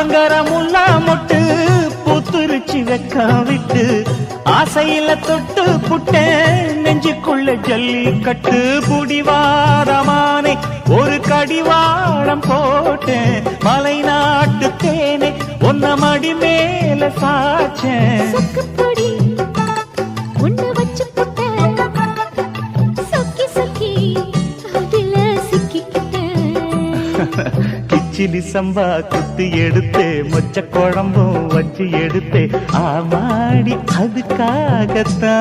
ஆத்தங்கர முல்லா மொட்டு பூத்துருச்சி வெக்கம் விட்டு ஆசையில தொட்டு புட்டேன் நெஞ்சுக்குள்ள ஜல்லிக்கட்டு புடிவாரமானே ஒரு கடிவாளம் போட்டேன் மலை நாட்டு தேனே ஒன்ன மடி மேல சாச்சேன் கிச்சிலி சம்பா குத்தி எடுத்தே மொச்ச குழம்பும் வச்சு எடுத்தே ஆமாடி அதுக்காகத்தான்